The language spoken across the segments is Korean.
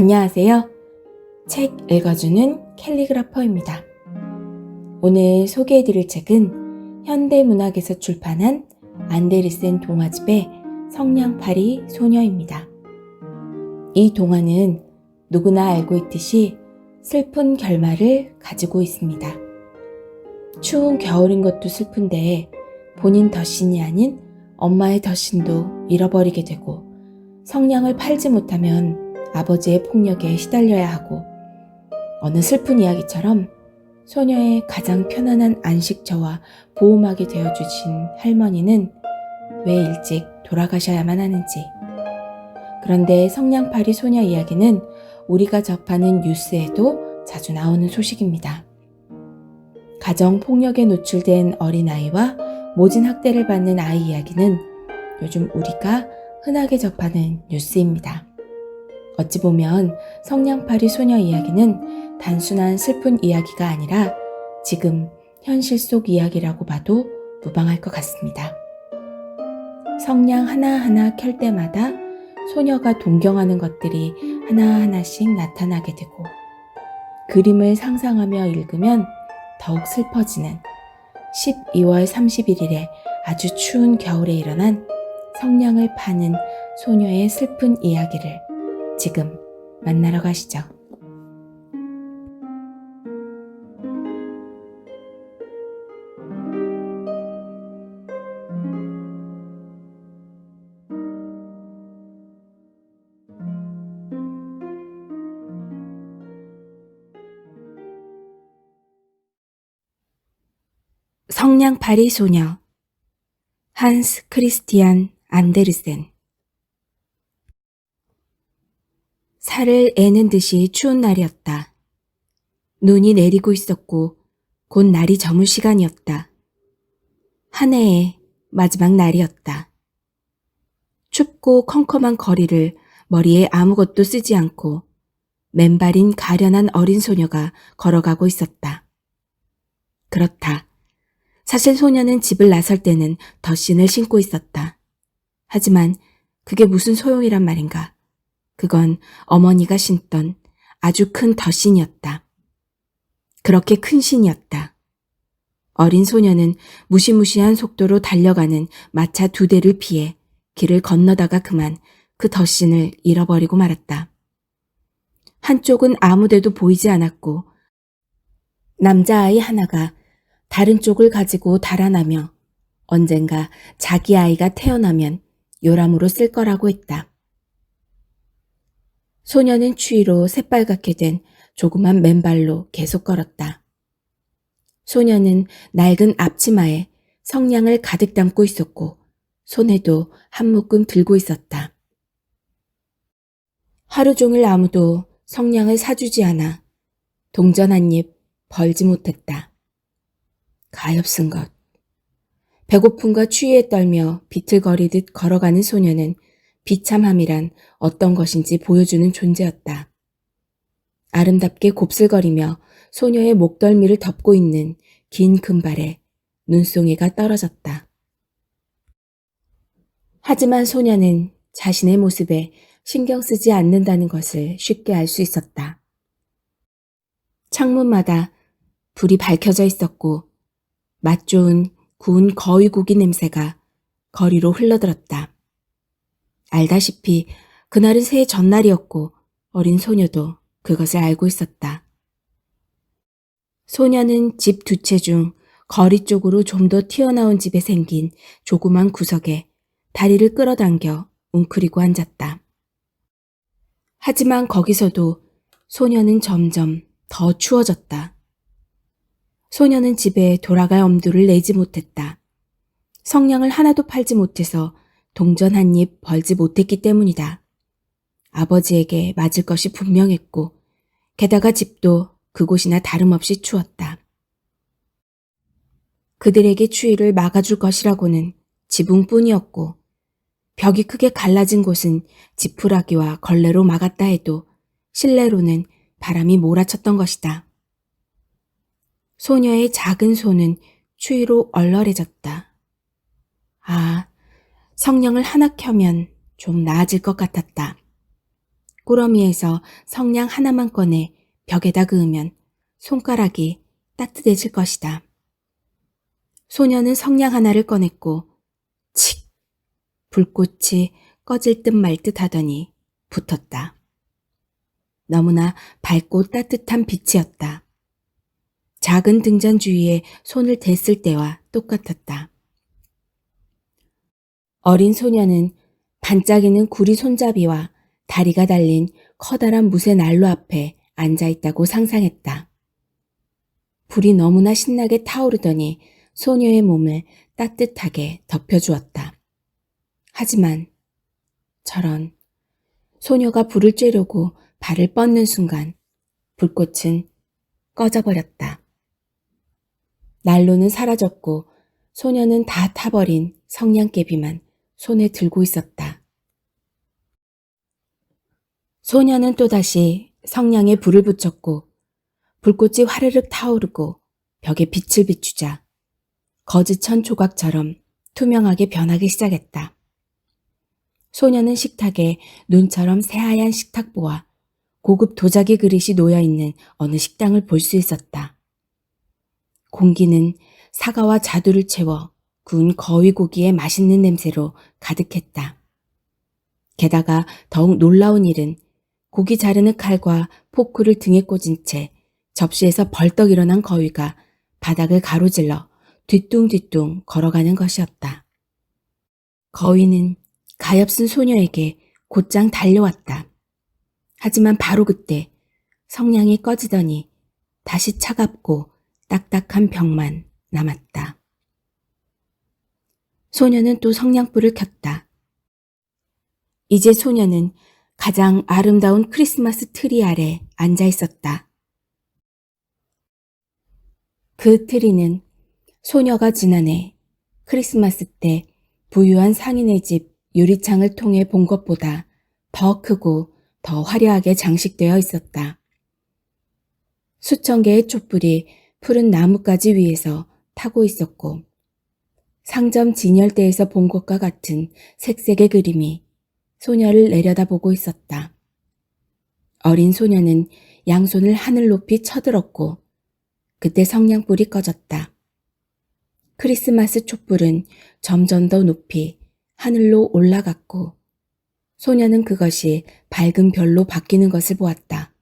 안녕하세요. 책 읽어주는 캘리그라퍼입니다. 오늘 소개해드릴 책은 현대문학에서 출판한 안데르센 동화집의 성냥팔이 소녀입니다. 이 동화는 누구나 알고 있듯이 슬픈 결말을 가지고 있습니다. 추운 겨울인 것도 슬픈데 본인 덧신이 아닌 엄마의 덧신도 잃어버리게 되고 성냥을 팔지 못하면 아버지의 폭력에 시달려야 하고 어느 슬픈 이야기처럼 소녀의 가장 편안한 안식처와 보호막이 되어주신 할머니는 왜 일찍 돌아가셔야만 하는지. 그런데 성냥팔이 소녀 이야기는 우리가 접하는 뉴스에도 자주 나오는 소식입니다. 가정폭력에 노출된 어린아이와 모진 학대를 받는 아이 이야기는 요즘 우리가 흔하게 접하는 뉴스입니다. 어찌 보면 성냥팔이 소녀 이야기는 단순한 슬픈 이야기가 아니라 지금 현실 속 이야기라고 봐도 무방할 것 같습니다. 성냥 하나하나 켤 때마다 소녀가 동경하는 것들이 하나하나씩 나타나게 되고 그림을 상상하며 읽으면 더욱 슬퍼지는 12월 31일에 아주 추운 겨울에 일어난 성냥을 파는 소녀의 슬픈 이야기를 지금 만나러 가시죠. 성냥팔이 소녀 한스 크리스티안 안데르센. 살을 애는 듯이 추운 날이었다. 눈이 내리고 있었고 곧 날이 저물 시간이었다. 한 해의 마지막 날이었다. 춥고 컴컴한 거리를 머리에 아무것도 쓰지 않고 맨발인 가련한 어린 소녀가 걸어가고 있었다. 그렇다. 사실 소녀는 집을 나설 때는 덧신을 신고 있었다. 하지만 그게 무슨 소용이란 말인가. 그건 어머니가 신던 아주 큰 덧신이었다. 그렇게 큰 신이었다. 어린 소녀는 무시무시한 속도로 달려가는 마차 2대를 피해 길을 건너다가 그만 그 덧신을 잃어버리고 말았다. 한쪽은 아무데도 보이지 않았고 남자아이 하나가 다른 쪽을 가지고 달아나며 언젠가 자기 아이가 태어나면 요람으로 쓸 거라고 했다. 소녀는 추위로 새빨갛게 된 조그만 맨발로 계속 걸었다. 소녀는 낡은 앞치마에 성냥을 가득 담고 있었고 손에도 한 묶음 들고 있었다. 하루 종일 아무도 성냥을 사주지 않아 동전 한 입 벌지 못했다. 가엾은 것. 배고픔과 추위에 떨며 비틀거리듯 걸어가는 소녀는 비참함이란 어떤 것인지 보여주는 존재였다. 아름답게 곱슬거리며 소녀의 목덜미를 덮고 있는 긴 금발에 눈송이가 떨어졌다. 하지만 소녀는 자신의 모습에 신경 쓰지 않는다는 것을 쉽게 알 수 있었다. 창문마다 불이 밝혀져 있었고 맛 좋은 구운 거위고기 냄새가 거리로 흘러들었다. 알다시피 그날은 새해 전날이었고 어린 소녀도 그것을 알고 있었다. 소녀는 집 2채 중 거리 쪽으로 좀 더 튀어나온 집에 생긴 조그만 구석에 다리를 끌어당겨 웅크리고 앉았다. 하지만 거기서도 소녀는 점점 더 추워졌다. 소녀는 집에 돌아갈 엄두를 내지 못했다. 성냥을 하나도 팔지 못해서 동전 한 입 벌지 못했기 때문이다. 아버지에게 맞을 것이 분명했고 게다가 집도 그곳이나 다름없이 추웠다. 그들에게 추위를 막아줄 것이라고는 지붕뿐이었고 벽이 크게 갈라진 곳은 지푸라기와 걸레로 막았다 해도 실내로는 바람이 몰아쳤던 것이다. 소녀의 작은 손은 추위로 얼얼해졌다. 아, 성냥을 하나 켜면 좀 나아질 것 같았다. 꾸러미에서 성냥 하나만 꺼내 벽에다 그으면 손가락이 따뜻해질 것이다. 소녀는 성냥 하나를 꺼냈고 칙! 불꽃이 꺼질 듯 말 듯 하더니 붙었다. 너무나 밝고 따뜻한 빛이었다. 작은 등잔 주위에 손을 댔을 때와 똑같았다. 어린 소녀는 반짝이는 구리 손잡이와 다리가 달린 커다란 무쇠 난로 앞에 앉아있다고 상상했다. 불이 너무나 신나게 타오르더니 소녀의 몸을 따뜻하게 덮여주었다. 하지만 저런, 소녀가 불을 쬐려고 발을 뻗는 순간 불꽃은 꺼져버렸다. 난로는 사라졌고 소녀는 다 타버린 성냥개비만 손에 들고 있었다. 소녀는 또다시 성냥에 불을 붙였고 불꽃이 화르륵 타오르고 벽에 빛을 비추자 거즈천 조각처럼 투명하게 변하기 시작했다. 소녀는 식탁에 눈처럼 새하얀 식탁보와 고급 도자기 그릇이 놓여있는 어느 식당을 볼 수 있었다. 공기는 사과와 자두를 채워 구운 거위고기의 맛있는 냄새로 가득했다. 게다가 더욱 놀라운 일은 고기 자르는 칼과 포크를 등에 꽂은 채 접시에서 벌떡 일어난 거위가 바닥을 가로질러 뒤뚱뒤뚱 걸어가는 것이었다. 거위는 가엾은 소녀에게 곧장 달려왔다. 하지만 바로 그때 성냥이 꺼지더니 다시 차갑고 딱딱한 벽만 남았다. 소녀는 또 성냥불을 켰다. 이제 소녀는 가장 아름다운 크리스마스 트리 아래 앉아 있었다. 그 트리는 소녀가 지난해 크리스마스 때 부유한 상인의 집 유리창을 통해 본 것보다 더 크고 더 화려하게 장식되어 있었다. 수천 개의 촛불이 푸른 나뭇가지 위에서 타고 있었고 상점 진열대에서 본 것과 같은 색색의 그림이 소녀를 내려다보고 있었다. 어린 소녀는 양손을 하늘 높이 쳐들었고 그때 성냥불이 꺼졌다. 크리스마스 촛불은 점점 더 높이 하늘로 올라갔고 소녀는 그것이 밝은 별로 바뀌는 것을 보았다.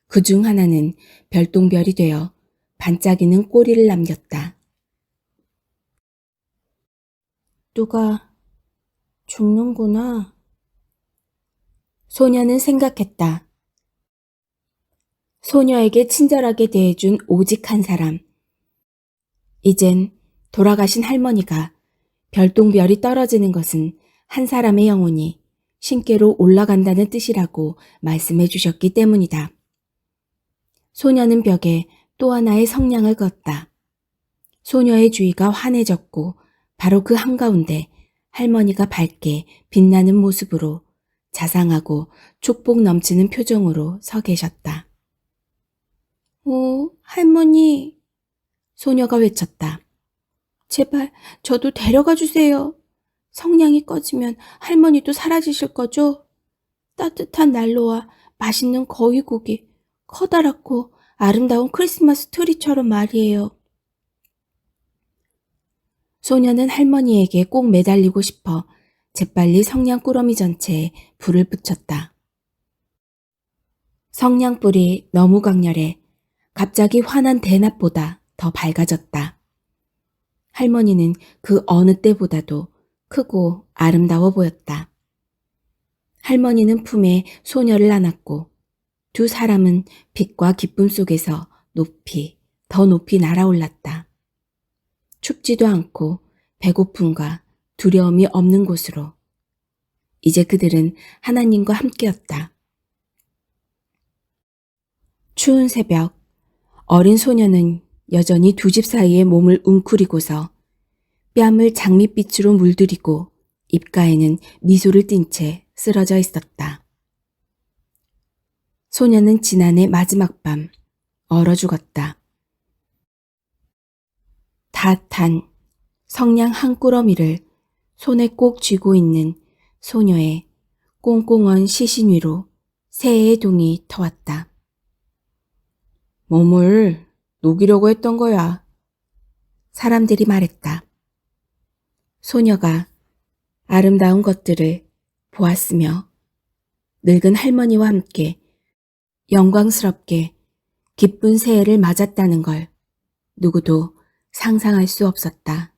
그중 하나는 별똥별이 되어 반짝이는 꼬리를 남겼다. 누가 죽는구나. 소녀는 생각했다. 소녀에게 친절하게 대해준 오직 한 사람. 이젠 돌아가신 할머니가 별똥별이 떨어지는 것은 한 사람의 영혼이 신께로 올라간다는 뜻이라고 말씀해 주셨기 때문이다. 소녀는 벽에 또 하나의 성냥을 껐다. 소녀의 주위가 환해졌고 바로 그 한가운데 할머니가 밝게 빛나는 모습으로 자상하고 축복 넘치는 표정으로 서 계셨다. 오, 할머니. 소녀가 외쳤다. 제발 저도 데려가 주세요. 성냥이 꺼지면 할머니도 사라지실 거죠? 따뜻한 난로와 맛있는 거위고기, 커다랗고 아름다운 크리스마스 트리처럼 말이에요. 소녀는 할머니에게 꼭 매달리고 싶어 재빨리 성냥 꾸러미 전체에 불을 붙였다. 성냥불이 너무 강렬해 갑자기 환한 대낮보다 더 밝아졌다. 할머니는 그 어느 때보다도 크고 아름다워 보였다. 할머니는 품에 소녀를 안았고 두 사람은 빛과 기쁨 속에서 높이, 더 높이 날아올랐다. 춥지도 않고 배고픔과 두려움이 없는 곳으로. 이제 그들은 하나님과 함께였다. 추운 새벽, 어린 소녀는 여전히 두 집 사이에 몸을 웅크리고서 뺨을 장밋빛으로 물들이고 입가에는 미소를 띤 채 쓰러져 있었다. 소녀는 지난해 마지막 밤 얼어 죽었다. 다 탄 성냥 한 꾸러미를 손에 꼭 쥐고 있는 소녀의 꽁꽁 언 시신 위로 새해의 동이 터왔다. 몸을 녹이려고 했던 거야. 사람들이 말했다. 소녀가 아름다운 것들을 보았으며 늙은 할머니와 함께 영광스럽게 기쁜 새해를 맞았다는 걸 누구도 상상할 수 없었다.